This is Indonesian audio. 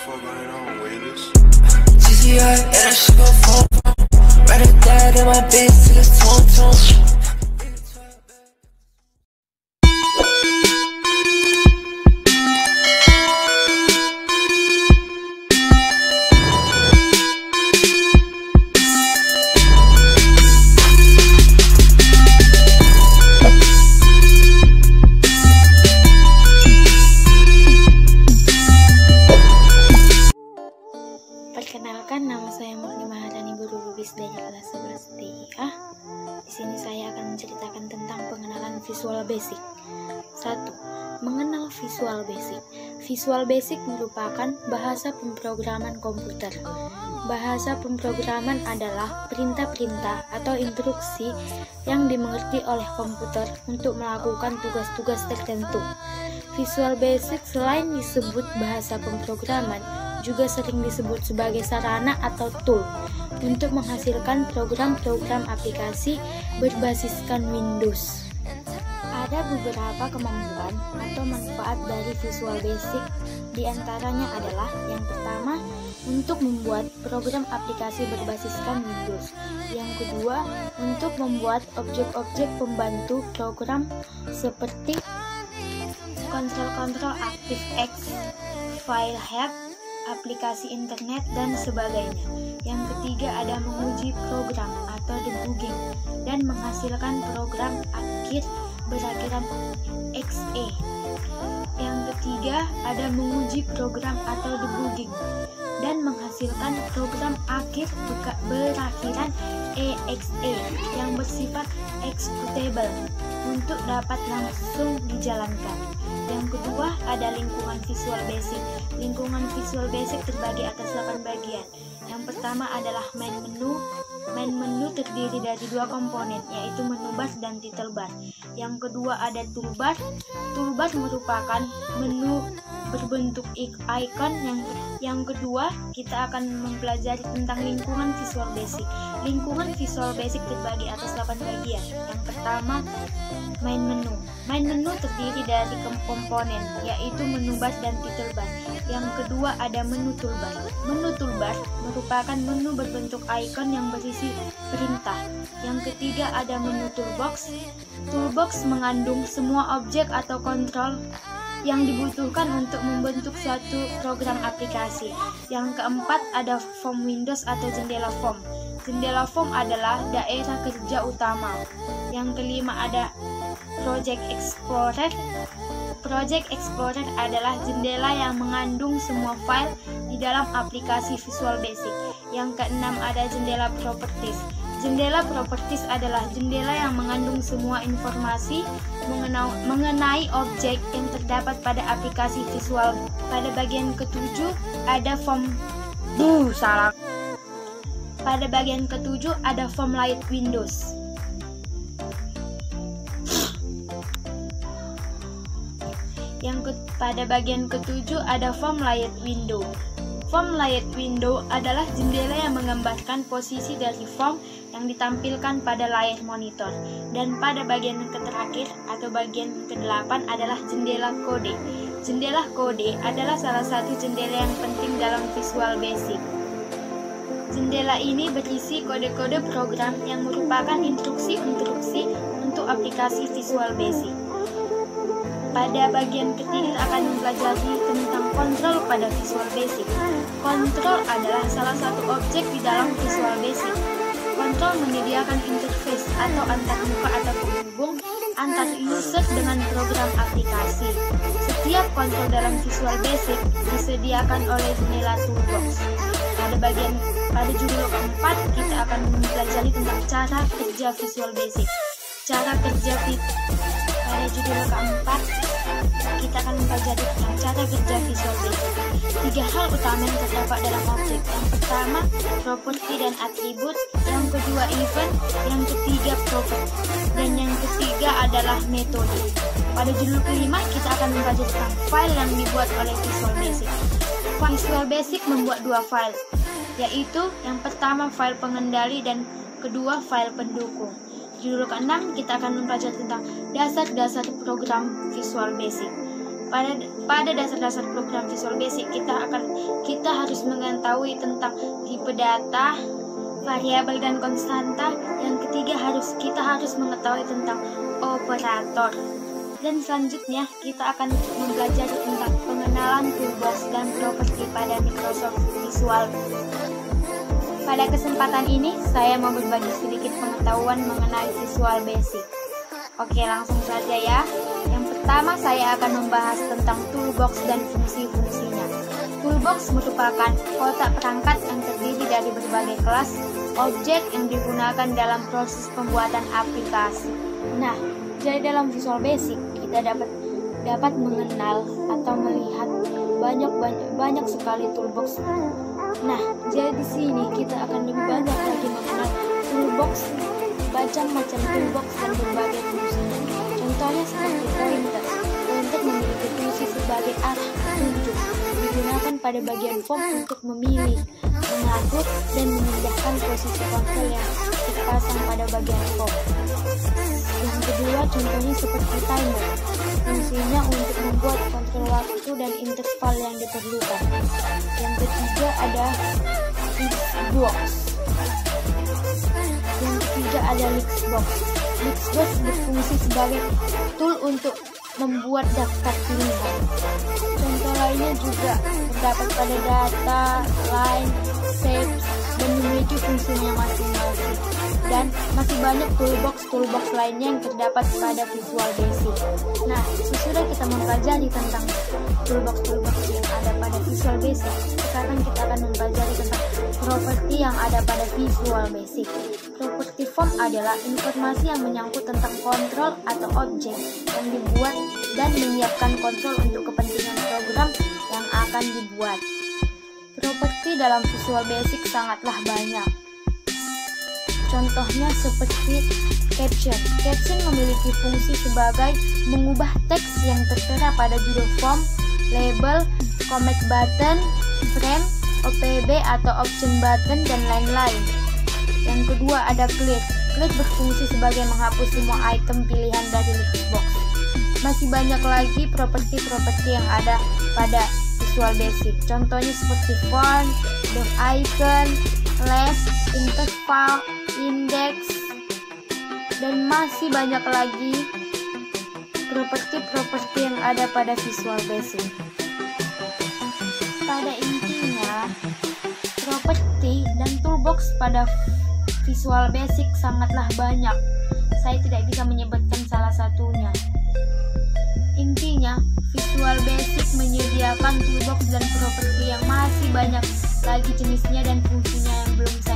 fuck going on, waiters? GCI, and I should go phone. Rather die than my bitch till it's tone. Perkenalkan, nama saya Murni Maharani, guru lukis dari kelas 11 TIA. Di sini saya akan menceritakan tentang pengenalan Visual Basic. 1. Mengenal Visual Basic. Visual Basic merupakan bahasa pemrograman komputer. Bahasa pemrograman adalah perintah-perintah atau instruksi yang dimengerti oleh komputer untuk melakukan tugas-tugas tertentu. Visual Basic selain disebut bahasa pemrograman, juga sering disebut sebagai sarana atau tool untuk menghasilkan program-program aplikasi berbasiskan Windows. Ada beberapa kemampuan atau manfaat dari Visual Basic, di antaranya adalah yang pertama, untuk membuat program aplikasi berbasiskan Windows. Yang kedua, untuk membuat objek-objek pembantu program seperti kontrol-kontrol ActiveX, FileHelp, aplikasi internet, dan sebagainya. Yang ketiga, ada menguji program atau debugging dan menghasilkan program akhir berakhiran .exe. Yang ketiga, ada menguji program atau debugging dan menghasilkan program akhir berakhiran .exe yang bersifat executable untuk dapat langsung dijalankan. Yang kedua, ada lingkungan Visual Basic. Lingkungan Visual Basic terbagi atas 8 bagian. Yang pertama adalah main menu. Main menu terdiri dari dua komponen, yaitu menu bar dan title bar. Yang kedua ada toolbar. Toolbar merupakan menu berbentuk icon. Yang kedua, kita akan mempelajari tentang lingkungan Visual Basic. Lingkungan Visual Basic terbagi atas 8 bagian. Yang pertama, main menu. Main menu terdiri dari komponen, yaitu menu bar dan title bar. Yang kedua ada menu toolbar. Menu toolbar merupakan menu berbentuk icon yang berisi perintah. Yang ketiga ada menu toolbox. Toolbox mengandung semua objek atau kontrol yang dibutuhkan untuk membentuk suatu program aplikasi. Yang keempat ada form Windows atau jendela form. Jendela form adalah daerah kerja utama. Yang kelima ada Project Explorer. Project Explorer adalah jendela yang mengandung semua file di dalam aplikasi Visual Basic. Yang keenam ada jendela Properties. Jendela Properties adalah jendela yang mengandung semua informasi mengenai objek yang terdapat pada aplikasi visual. Pada bagian ketujuh ada Pada bagian ketujuh ada form Light Windows. Pada bagian ketujuh ada form Light Window. Form Light Window adalah jendela yang menggambarkan posisi dari form yang ditampilkan pada layar monitor. Dan pada bagian terakhir atau bagian ke-8 adalah jendela kode. Jendela kode adalah salah satu jendela yang penting dalam Visual Basic. Jendela ini berisi kode-kode program yang merupakan instruksi-instruksi untuk aplikasi Visual Basic. Pada bagian ketiga akan mempelajari tentang kontrol pada Visual Basic. Kontrol adalah salah satu objek di dalam Visual Basic. Kontrol menyediakan interface atau antarmuka atau penghubung antar user dengan program aplikasi. Setiap kontrol dalam Visual Basic disediakan oleh jendela toolbox. Pada judul keempat kita akan mempelajari tentang cara kerja Visual Basic. Pada judul keempat kita akan mempelajari tentang cara kerja Visual Basic. 3 hal utama yang terdapat dalam objek. Yang pertama, properti dan atribut. Yang kedua, event. Yang ketiga, property. Dan yang ketiga adalah metode. Pada judul kelima kita akan mempelajari tentang file yang dibuat oleh Visual Basic. Visual Basic membuat 2 file, yaitu yang pertama file pengendali dan kedua file pendukung. Judul ke-6 kita akan mempelajari tentang dasar-dasar program Visual Basic. Pada dasar-dasar program Visual Basic kita harus mengetahui tentang tipe data, variabel dan konstanta. Yang ketiga kita harus mengetahui tentang operator. Dan selanjutnya kita akan mempelajari tentang pengenalan toolbox dan properti pada Microsoft Visual. Pada kesempatan ini saya mau berbagi sedikit pengetahuan mengenai Visual Basic. Oke, langsung saja ya. Yang pertama saya akan membahas tentang toolbox dan fungsi-fungsinya. Toolbox merupakan kotak perangkat yang terdiri dari berbagai kelas objek yang digunakan dalam proses pembuatan aplikasi. Nah, jadi dalam Visual Basic kita dapat mengenal atau melihat banyak sekali toolbox. Nah, jadi di sini kita akan lebih banyak lagi mengenal toolbox, macam-macam toolbox dan berbagai fungsinya. Contohnya seperti pointer. Pointer memiliki fungsi sebagai arah petunjuk, digunakan pada bagian form untuk memilih, mengatur, dan memindahkan posisi kontrol yang dipasang pada bagian form. Yang kedua, contohnya seperti timer. Fungsinya untuk membuat kontrol waktu dan interval yang diperlukan. Yang ketiga ada Xbox. Yang ketiga ada Listbox. Listbox berfungsi sebagai tool untuk membuat daftar pilihan. Contoh lainnya juga terdapat pada data, line, shapes, dan memiliki fungsinya masing-masing. Dan masih banyak toolbox lainnya yang terdapat pada Visual Basic. Nah, sesudah kita mempelajari tentang toolbox yang ada pada Visual Basic, sekarang kita akan mempelajari tentang properti yang ada pada Visual Basic. Properti form adalah informasi yang menyangkut tentang kontrol atau objek yang dibuat dan menyiapkan kontrol untuk kepentingan program yang akan dibuat. Properti dalam Visual Basic sangatlah banyak. Contohnya seperti caption. Caption memiliki fungsi sebagai mengubah teks yang tertera pada judul form, label, comment button, frame, OPB atau option button, dan lain-lain. Yang kedua ada clear. Clear berfungsi sebagai menghapus semua item pilihan dari Listbox. Masih banyak lagi properti-properti yang ada pada Visual Basic. Contohnya seperti font, dot icon, slash, interval, index, dan masih banyak lagi properti-properti yang ada pada Visual Basic. Pada intinya, properti dan toolbox pada Visual Basic sangatlah banyak. Saya tidak bisa menyebutkan salah satunya. Intinya, Visual Basic menyediakan toolbox dan properti yang masih banyak lagi jenisnya dan fungsinya yang belum saya